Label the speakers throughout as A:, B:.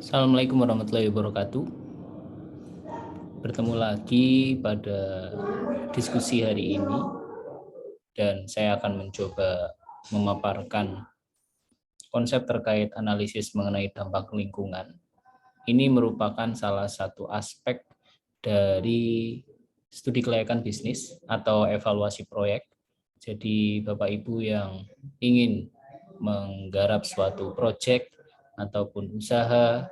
A: Assalamualaikum warahmatullahi wabarakatuh. Bertemu lagi pada diskusi hari ini dan saya akan mencoba memaparkan konsep terkait analisis mengenai dampak lingkungan. Ini merupakan salah satu aspek dari studi kelayakan bisnis atau evaluasi proyek. Jadi Bapak Ibu yang ingin menggarap suatu proyek ataupun usaha,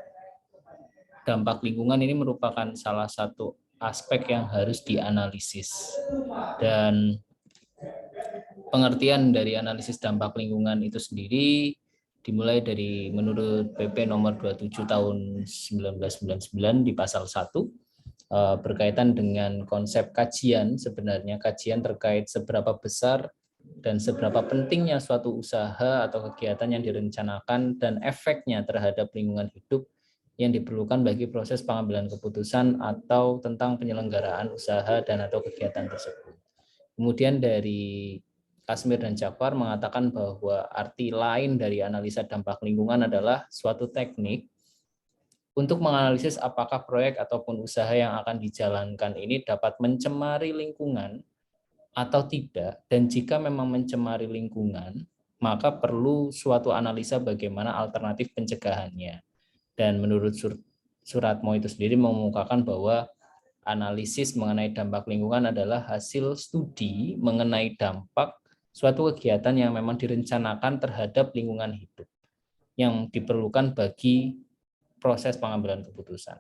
A: dampak lingkungan ini merupakan salah satu aspek yang harus dianalisis. Dan pengertian dari analisis dampak lingkungan itu sendiri dimulai dari menurut PP nomor 27 tahun 1999 di pasal 1 berkaitan dengan konsep kajian. Sebenarnya kajian terkait seberapa besar dan seberapa pentingnya suatu usaha atau kegiatan yang direncanakan dan efeknya terhadap lingkungan hidup yang diperlukan bagi proses pengambilan keputusan atau tentang penyelenggaraan usaha dan atau kegiatan tersebut. Kemudian dari Kasmir dan Jafar mengatakan bahwa arti lain dari analisa dampak lingkungan adalah suatu teknik untuk menganalisis apakah proyek ataupun usaha yang akan dijalankan ini dapat mencemari lingkungan atau tidak, dan jika memang mencemari lingkungan, maka perlu suatu analisa bagaimana alternatif pencegahannya. Dan menurut Suratmo itu sendiri mengemukakan bahwa analisis mengenai dampak lingkungan adalah hasil studi mengenai dampak suatu kegiatan yang memang direncanakan terhadap lingkungan hidup yang diperlukan bagi proses pengambilan keputusan.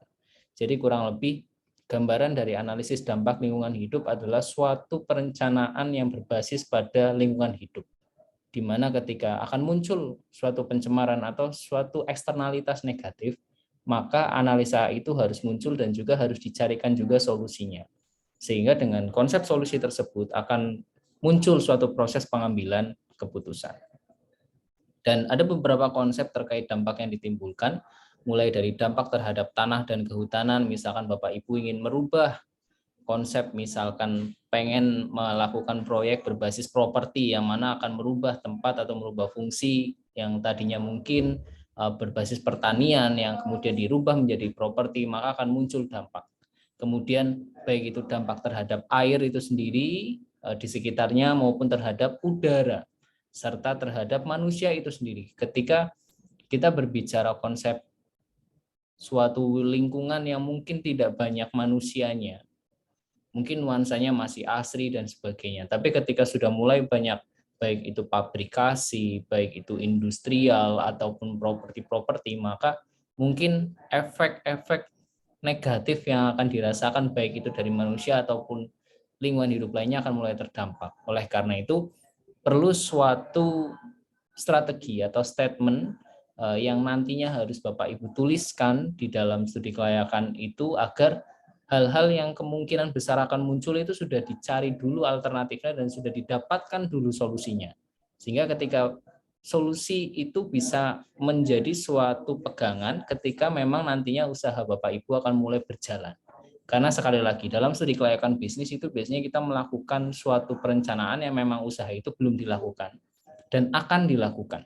A: Jadi kurang lebih gambaran dari analisis dampak lingkungan hidup adalah suatu perencanaan yang berbasis pada lingkungan hidup, di mana ketika akan muncul suatu pencemaran atau suatu eksternalitas negatif, maka analisa itu harus muncul dan juga harus dicarikan juga solusinya. Sehingga dengan konsep solusi tersebut akan muncul suatu proses pengambilan keputusan. Dan ada beberapa konsep terkait dampak yang ditimbulkan, mulai dari dampak terhadap tanah dan kehutanan. Misalkan Bapak Ibu ingin merubah konsep, misalkan pengen melakukan proyek berbasis properti yang mana akan merubah tempat atau merubah fungsi yang tadinya mungkin berbasis pertanian yang kemudian dirubah menjadi properti, maka akan muncul dampak. Kemudian baik itu dampak terhadap air itu sendiri di sekitarnya maupun terhadap udara serta terhadap manusia itu sendiri. Ketika kita berbicara konsep suatu lingkungan yang mungkin tidak banyak manusianya, mungkin nuansanya masih asri dan sebagainya. Tapi ketika sudah mulai banyak, baik itu pabrikasi, baik itu industrial ataupun properti-properti, maka mungkin efek-efek negatif yang akan dirasakan baik itu dari manusia ataupun lingkungan hidup lainnya akan mulai terdampak. Oleh karena itu, perlu suatu strategi atau statement yang nantinya harus Bapak Ibu tuliskan di dalam studi kelayakan itu agar hal-hal yang kemungkinan besar akan muncul itu sudah dicari dulu alternatifnya dan sudah didapatkan dulu solusinya. Sehingga ketika solusi itu bisa menjadi suatu pegangan ketika memang nantinya usaha Bapak Ibu akan mulai berjalan. Karena sekali lagi, dalam studi kelayakan bisnis itu biasanya kita melakukan suatu perencanaan yang memang usaha itu belum dilakukan dan akan dilakukan.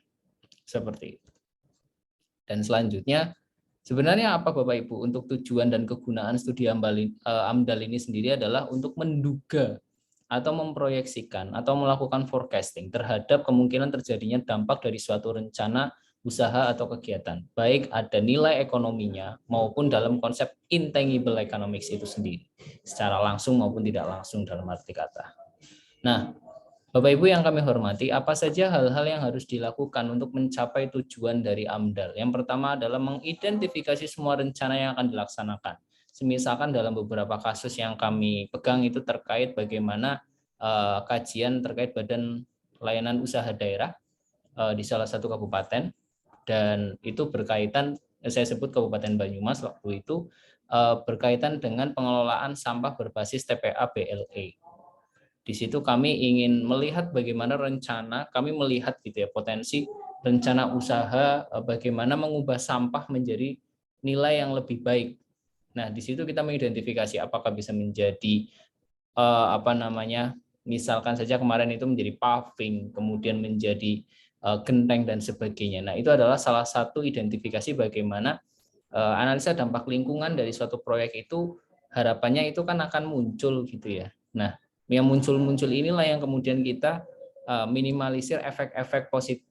A: Seperti itu. Dan selanjutnya, sebenarnya apa Bapak Ibu untuk tujuan dan kegunaan studi AMDAL ini sendiri adalah untuk menduga atau memproyeksikan atau melakukan forecasting terhadap kemungkinan terjadinya dampak dari suatu rencana usaha atau kegiatan, baik ada nilai ekonominya maupun dalam konsep intangible economics itu sendiri, secara langsung maupun tidak langsung dalam arti kata. Nah, Bapak Ibu yang kami hormati, apa saja hal-hal yang harus dilakukan untuk mencapai tujuan dari AMDAL? Yang pertama adalah mengidentifikasi semua rencana yang akan dilaksanakan. Misalkan dalam beberapa kasus yang kami pegang itu terkait bagaimana kajian terkait badan layanan usaha daerah di salah satu kabupaten, dan itu berkaitan, saya sebut Kabupaten Banyumas waktu itu, berkaitan dengan pengelolaan sampah berbasis TPA BLE. Di situ kami ingin melihat bagaimana rencana, kami melihat gitu ya potensi rencana usaha bagaimana mengubah sampah menjadi nilai yang lebih baik. Nah, di situ kita mengidentifikasi apakah bisa menjadi misalkan saja kemarin itu menjadi paving, kemudian menjadi genteng dan sebagainya. Nah, itu adalah salah satu identifikasi bagaimana analisa dampak lingkungan dari suatu proyek itu harapannya itu kan akan muncul gitu ya. Nah, yang muncul-muncul inilah yang kemudian kita minimalisir efek-efek positif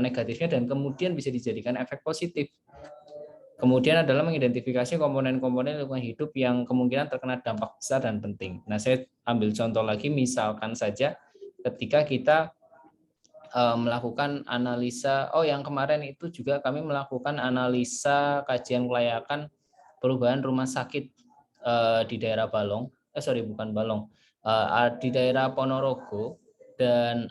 A: negatifnya dan kemudian bisa dijadikan efek positif. Kemudian adalah mengidentifikasi komponen-komponen lingkungan hidup yang kemungkinan terkena dampak besar dan penting. Nah, saya ambil contoh lagi, misalkan saja ketika kita melakukan analisa, yang kemarin itu juga kami melakukan analisa kajian kelayakan perubahan rumah sakit di daerah Balong, bukan Balong, di daerah Ponorogo, dan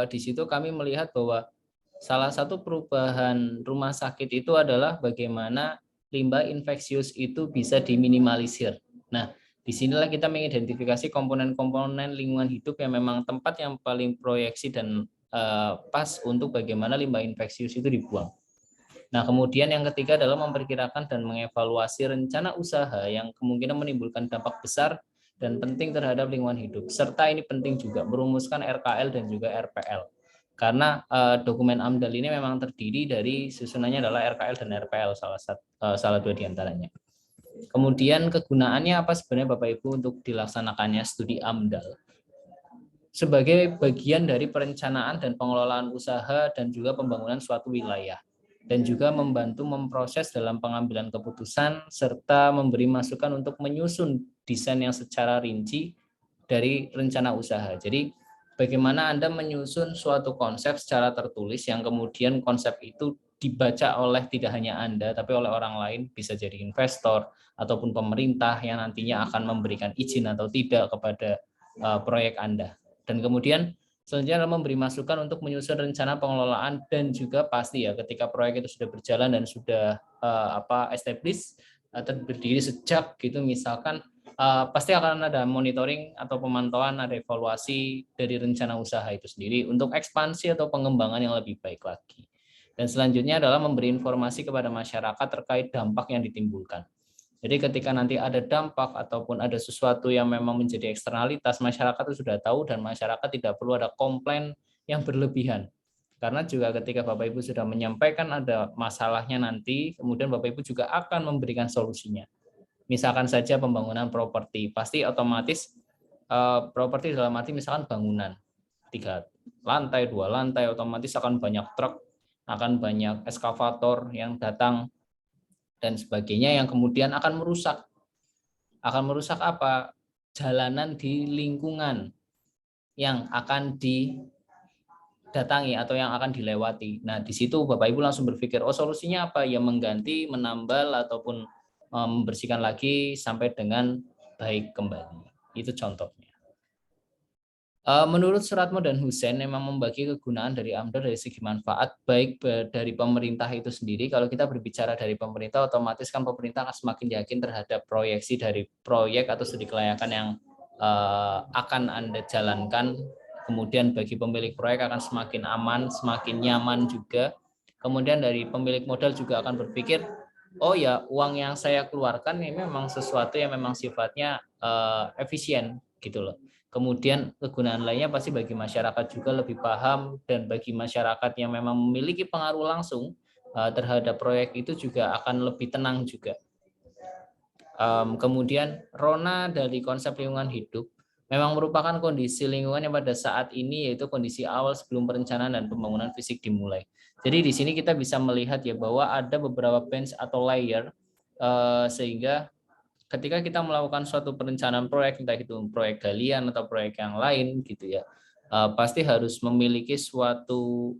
A: di situ kami melihat bahwa salah satu perubahan rumah sakit itu adalah bagaimana limbah infeksius itu bisa diminimalisir. Nah, disinilah kita mengidentifikasi komponen-komponen lingkungan hidup yang memang tempat yang paling proyeksi dan pas untuk bagaimana limbah infeksius itu dibuang. Nah, kemudian yang ketiga adalah memperkirakan dan mengevaluasi rencana usaha yang kemungkinan menimbulkan dampak besar dan penting terhadap lingkungan hidup. Serta ini penting juga merumuskan RKL dan juga RPL. Karena dokumen AMDAL ini memang terdiri dari susunannya adalah RKL dan RPL, salah dua diantaranya. Kemudian kegunaannya apa sebenarnya Bapak Ibu untuk dilaksanakannya studi AMDAL? Sebagai bagian dari perencanaan dan pengelolaan usaha dan juga pembangunan suatu wilayah, dan juga membantu memproses dalam pengambilan keputusan serta memberi masukan untuk menyusun desain yang secara rinci dari rencana usaha. Jadi bagaimana Anda menyusun suatu konsep secara tertulis yang kemudian konsep itu dibaca oleh tidak hanya Anda tapi oleh orang lain, bisa jadi investor ataupun pemerintah yang nantinya akan memberikan izin atau tidak kepada proyek Anda. Dan kemudian selanjutnya adalah memberi masukan untuk menyusun rencana pengelolaan dan juga pasti ya ketika proyek itu sudah berjalan dan sudah established atau berdiri sejak gitu misalkan, pasti akan ada monitoring atau pemantauan, ada evaluasi dari rencana usaha itu sendiri untuk ekspansi atau pengembangan yang lebih baik lagi. Dan selanjutnya adalah memberi informasi kepada masyarakat terkait dampak yang ditimbulkan. Jadi ketika nanti ada dampak ataupun ada sesuatu yang memang menjadi eksternalitas, masyarakat itu sudah tahu dan masyarakat tidak perlu ada komplain yang berlebihan. Karena juga ketika Bapak Ibu sudah menyampaikan ada masalahnya nanti, kemudian Bapak Ibu juga akan memberikan solusinya. Misalkan saja pembangunan properti, pasti otomatis properti dalam arti misalkan bangunan 3 lantai, 2 lantai, otomatis akan banyak truk, akan banyak eskavator yang datang dan sebagainya yang kemudian akan merusak apa? Jalanan di lingkungan yang akan didatangi atau yang akan dilewati. Nah, di situ Bapak Ibu langsung berpikir, solusinya apa? Ya mengganti, menambal ataupun membersihkan lagi sampai dengan baik kembali. Itu contohnya. Menurut Suratmo dan Hussein memang membagi kegunaan dari AMDAL dari segi manfaat baik dari pemerintah itu sendiri. Kalau kita berbicara dari pemerintah, otomatis kan pemerintah akan semakin yakin terhadap proyeksi dari proyek atau studi kelayakan yang akan Anda jalankan. Kemudian bagi pemilik proyek akan semakin aman, semakin nyaman juga. Kemudian dari pemilik modal juga akan berpikir, oh ya, uang yang saya keluarkan ini memang sesuatu yang memang sifatnya efisien gitu loh. Kemudian kegunaan lainnya pasti bagi masyarakat juga lebih paham, dan bagi masyarakat yang memang memiliki pengaruh langsung terhadap proyek itu juga akan lebih tenang juga. Kemudian rona dari konsep lingkungan hidup memang merupakan kondisi lingkungan yang pada saat ini yaitu kondisi awal sebelum perencanaan dan pembangunan fisik dimulai. Jadi di sini kita bisa melihat ya bahwa ada beberapa bench atau layer sehingga ketika kita melakukan suatu perencanaan proyek, entah itu proyek galian atau proyek yang lain gitu ya, pasti harus memiliki suatu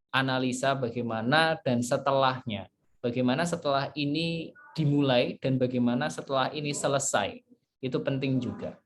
A: analisa bagaimana dan setelahnya. Bagaimana setelah ini dimulai dan bagaimana setelah ini selesai. Itu penting juga.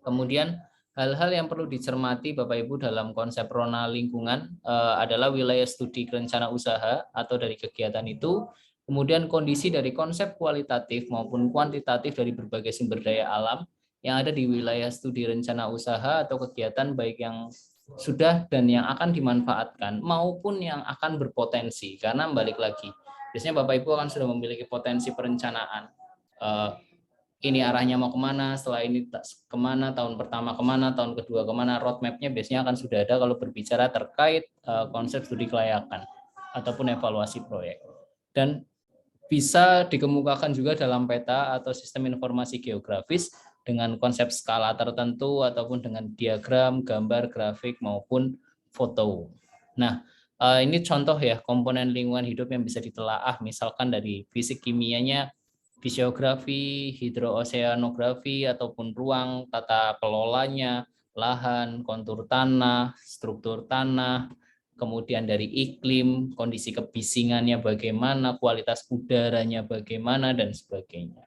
A: Kemudian hal-hal yang perlu dicermati Bapak Ibu dalam konsep rona lingkungan adalah wilayah studi rencana usaha atau dari kegiatan itu. Kemudian kondisi dari konsep kualitatif maupun kuantitatif dari berbagai sumber daya alam yang ada di wilayah studi rencana usaha atau kegiatan baik yang sudah dan yang akan dimanfaatkan maupun yang akan berpotensi. Karena balik lagi, biasanya Bapak Ibu akan sudah memiliki potensi perencanaan. Ini arahnya mau kemana, setelah ini kemana, tahun pertama kemana, tahun kedua kemana, roadmap-nya biasanya akan sudah ada kalau berbicara terkait konsep studi kelayakan. ataupun evaluasi proyek. Dan bisa dikemukakan juga dalam peta atau sistem informasi geografis dengan konsep skala tertentu ataupun dengan diagram, gambar, grafik maupun foto. Nah, ini contoh ya komponen lingkungan hidup yang bisa ditelaah, misalkan dari fisik kimianya, fisiografi, hidrooseanografi ataupun ruang, tata kelolanya, lahan, kontur tanah, struktur tanah, kemudian dari iklim, kondisi kebisingannya bagaimana, kualitas udaranya bagaimana, dan sebagainya.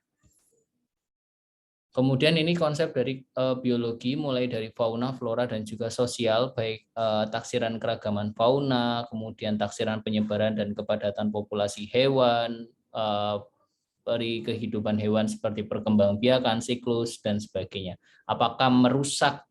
A: Kemudian ini konsep dari biologi, mulai dari fauna, flora, dan juga sosial, baik taksiran keragaman fauna, kemudian taksiran penyebaran dan kepadatan populasi hewan, dari kehidupan hewan seperti perkembangbiakan, siklus, dan sebagainya. Apakah merusak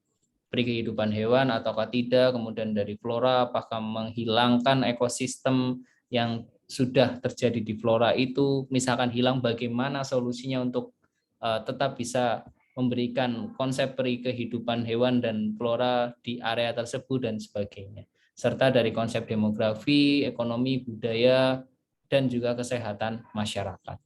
A: peri kehidupan hewan ataukah tidak, kemudian dari flora, apakah menghilangkan ekosistem yang sudah terjadi di flora itu, misalkan hilang, bagaimana solusinya untuk tetap bisa memberikan konsep peri kehidupan hewan dan flora di area tersebut dan sebagainya. Serta dari konsep demografi, ekonomi, budaya, dan juga kesehatan masyarakat.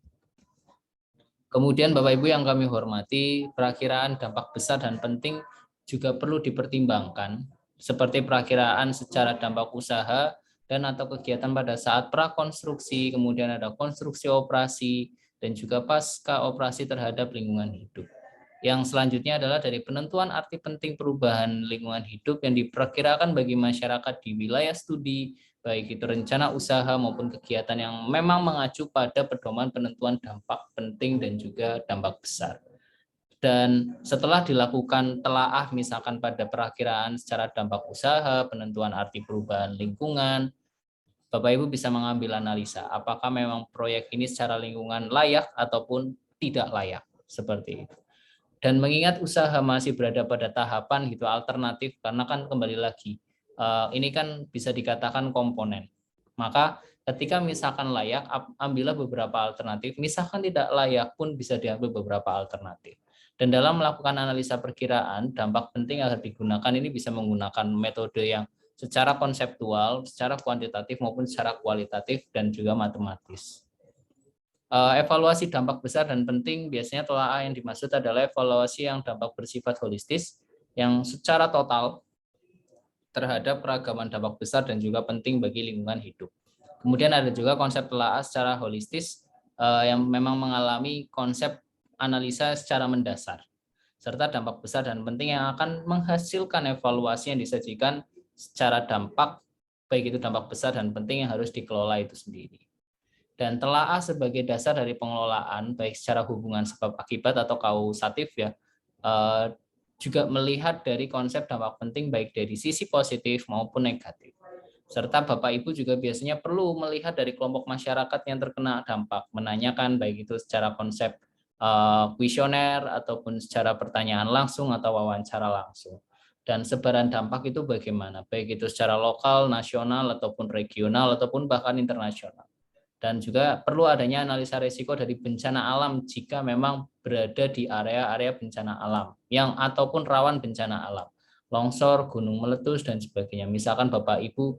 A: Kemudian Bapak Ibu yang kami hormati, perakiraan dampak besar dan penting juga perlu dipertimbangkan, seperti perakiraan secara dampak usaha dan atau kegiatan pada saat prakonstruksi, kemudian ada konstruksi operasi, dan juga pasca operasi terhadap lingkungan hidup. Yang selanjutnya adalah dari penentuan arti penting perubahan lingkungan hidup yang diperkirakan bagi masyarakat di wilayah studi, baik itu rencana usaha maupun kegiatan yang memang mengacu pada pedoman penentuan dampak penting dan juga dampak besar. Dan setelah dilakukan telaah misalkan pada perakiraan secara dampak usaha, penentuan arti perubahan lingkungan, Bapak Ibu bisa mengambil analisa apakah memang proyek ini secara lingkungan layak ataupun tidak layak, seperti itu. Dan mengingat usaha masih berada pada tahapan gitu alternatif, karena kan kembali lagi ini kan bisa dikatakan komponen. Maka ketika misalkan layak, ambillah beberapa alternatif, misalkan tidak layak pun bisa diambil beberapa alternatif. Dan dalam melakukan analisa perkiraan, dampak penting yang digunakan ini bisa menggunakan metode yang secara konseptual, secara kuantitatif maupun secara kualitatif dan juga matematis. Evaluasi dampak besar dan penting biasanya telaah yang dimaksud adalah evaluasi yang dampak bersifat holistis yang secara total terhadap keragaman dampak besar dan juga penting bagi lingkungan hidup. Kemudian ada juga konsep telaah secara holistis yang memang mengalami konsep analisa secara mendasar, serta dampak besar dan penting yang akan menghasilkan evaluasi yang disajikan secara dampak, baik itu dampak besar dan penting yang harus dikelola itu sendiri. Dan telaah sebagai dasar dari pengelolaan, baik secara hubungan sebab akibat atau kausatif ya, juga melihat dari konsep dampak penting baik dari sisi positif maupun negatif. Serta Bapak Ibu juga biasanya perlu melihat dari kelompok masyarakat yang terkena dampak, menanyakan baik itu secara konsep kuesioner ataupun secara pertanyaan langsung atau wawancara langsung. Dan sebaran dampak itu bagaimana, baik itu secara lokal, nasional, ataupun regional, ataupun bahkan internasional. Dan juga perlu adanya analisa risiko dari bencana alam jika memang berada di area-area bencana alam yang ataupun rawan bencana alam, longsor, gunung meletus, dan sebagainya. Misalkan Bapak Ibu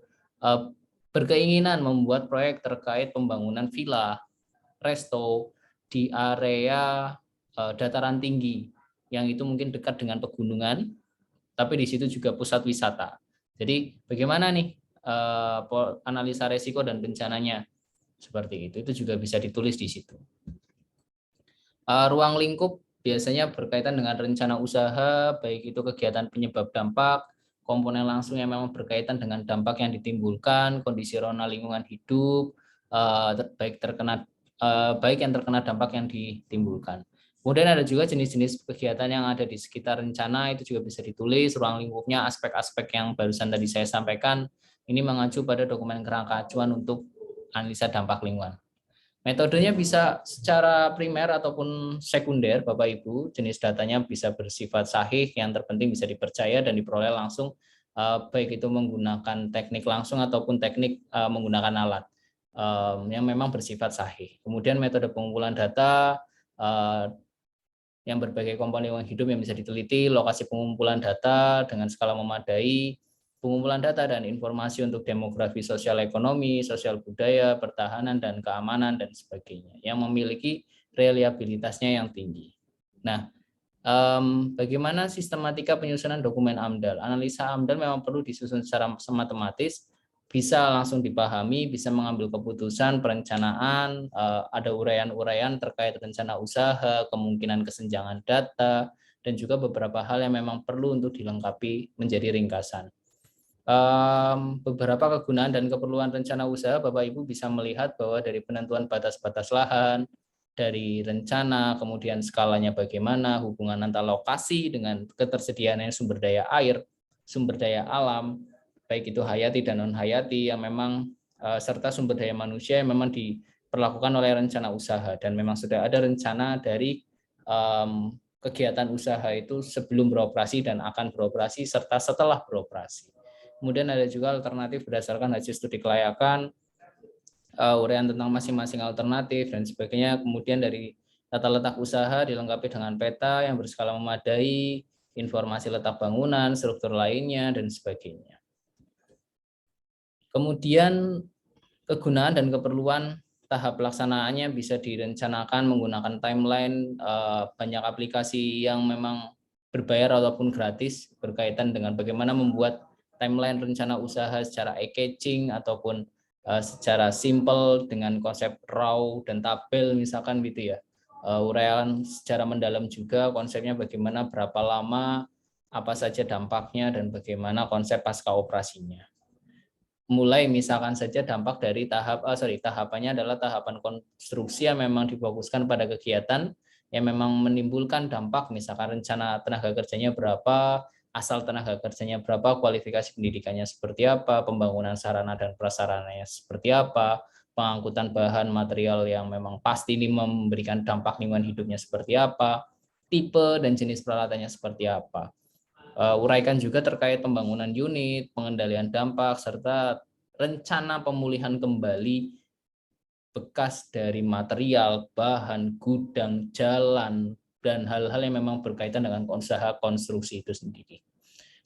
A: berkeinginan membuat proyek terkait pembangunan villa, resto di area dataran tinggi yang itu mungkin dekat dengan pegunungan, tapi di situ juga pusat wisata. Jadi bagaimana nih analisa risiko dan bencananya? Seperti itu juga bisa ditulis di situ. Ruang lingkup biasanya berkaitan dengan rencana usaha, baik itu kegiatan penyebab dampak, komponen langsung yang memang berkaitan dengan dampak yang ditimbulkan, kondisional lingkungan hidup, baik yang terkena dampak yang ditimbulkan. Kemudian ada juga jenis-jenis kegiatan yang ada di sekitar rencana, itu juga bisa ditulis, ruang lingkupnya, aspek-aspek yang barusan tadi saya sampaikan, ini mengacu pada dokumen kerangka acuan untuk analisa dampak lingkungan. Metodenya bisa secara primer ataupun sekunder, Bapak Ibu. Jenis datanya bisa bersifat sahih, yang terpenting bisa dipercaya dan diperoleh langsung, baik itu menggunakan teknik langsung ataupun teknik menggunakan alat yang memang bersifat sahih. Kemudian metode pengumpulan data yang berbagai komponen lingkungan hidup yang bisa diteliti, lokasi pengumpulan data dengan skala memadai, pengumpulan data dan informasi untuk demografi sosial ekonomi, sosial budaya, pertahanan dan keamanan dan sebagainya yang memiliki reliabilitasnya yang tinggi. Nah, bagaimana sistematika penyusunan dokumen AMDAL? Analisa AMDAL memang perlu disusun secara matematis, bisa langsung dipahami, bisa mengambil keputusan, perencanaan, ada uraian-uraian terkait rencana usaha, kemungkinan kesenjangan data, dan juga beberapa hal yang memang perlu untuk dilengkapi menjadi ringkasan. Beberapa kegunaan dan keperluan rencana usaha, Bapak Ibu bisa melihat bahwa dari penentuan batas-batas lahan, dari rencana, kemudian skalanya bagaimana, hubungan antara lokasi dengan ketersediaan sumber daya air, sumber daya alam, baik itu hayati dan non-hayati, yang memang serta sumber daya manusia yang memang diperlakukan oleh rencana usaha, dan memang sudah ada rencana dari kegiatan usaha itu sebelum beroperasi dan akan beroperasi serta setelah beroperasi. Kemudian ada juga alternatif berdasarkan hasil studi kelayakan, uraian tentang masing-masing alternatif dan sebagainya. Kemudian dari tata letak usaha dilengkapi dengan peta yang berskala memadai, informasi letak bangunan, struktur lainnya dan sebagainya. Kemudian kegunaan dan keperluan tahap pelaksanaannya bisa direncanakan menggunakan timeline, banyak aplikasi yang memang berbayar ataupun gratis berkaitan dengan bagaimana membuat timeline rencana usaha secara e-catching ataupun secara simple dengan konsep raw dan tabel misalkan gitu ya. Uraian secara mendalam juga konsepnya bagaimana, berapa lama, apa saja dampaknya, dan bagaimana konsep pasca operasinya. Mulai misalkan saja dampak dari tahapannya adalah tahapan konstruksi yang memang difokuskan pada kegiatan yang memang menimbulkan dampak, misalkan rencana tenaga kerjanya berapa, asal tenaga kerjanya berapa, kualifikasi pendidikannya seperti apa, pembangunan sarana dan prasarananya seperti apa, pengangkutan bahan material yang memang pasti ini memberikan dampak lingkungan hidupnya seperti apa, tipe dan jenis peralatannya seperti apa. Uraikan juga terkait pembangunan unit, pengendalian dampak, serta rencana pemulihan kembali bekas dari material, bahan, gudang, jalan, dan hal-hal yang memang berkaitan dengan usaha konstruksi itu sendiri.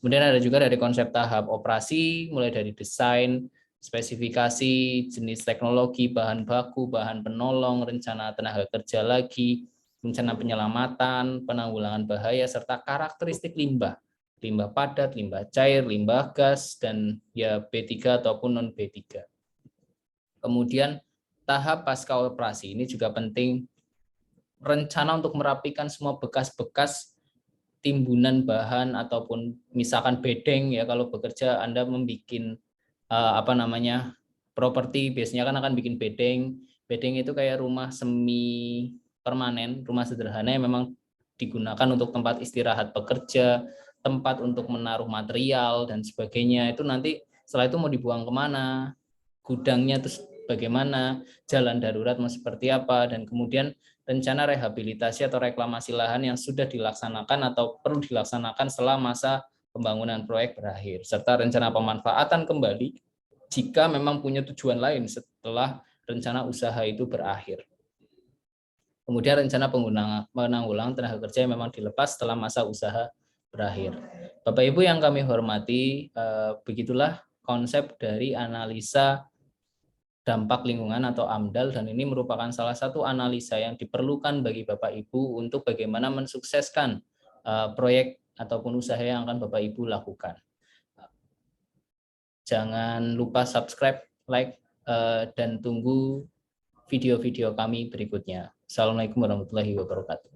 A: Kemudian ada juga dari konsep tahap operasi, mulai dari desain, spesifikasi, jenis teknologi, bahan baku, bahan penolong, rencana tenaga kerja lagi, rencana penyelamatan, penanggulangan bahaya, serta karakteristik limbah. Limbah padat, limbah cair, limbah gas, dan ya B3 ataupun non B3. Kemudian tahap pasca operasi ini juga penting, rencana untuk merapikan semua bekas-bekas timbunan bahan ataupun misalkan bedeng ya, kalau bekerja Anda membuat properti biasanya kan akan bikin bedeng. Bedeng itu kayak rumah semi permanen, rumah sederhana yang memang digunakan untuk tempat istirahat pekerja, tempat untuk menaruh material dan sebagainya. Itu nanti setelah itu mau dibuang kemana, gudangnya terus bagaimana, jalan darurat mau seperti apa, dan kemudian rencana rehabilitasi atau reklamasi lahan yang sudah dilaksanakan atau perlu dilaksanakan setelah masa pembangunan proyek berakhir, serta rencana pemanfaatan kembali jika memang punya tujuan lain setelah rencana usaha itu berakhir. Kemudian rencana penanggulangan tenaga kerja yang memang dilepas setelah masa usaha berakhir. Bapak Ibu yang kami hormati, begitulah konsep dari analisa dampak lingkungan atau AMDAL, dan ini merupakan salah satu analisa yang diperlukan bagi Bapak Ibu untuk bagaimana mensukseskan proyek ataupun usaha yang akan Bapak Ibu lakukan. Jangan lupa subscribe, like, dan tunggu video-video kami berikutnya. Assalamualaikum warahmatullahi wabarakatuh.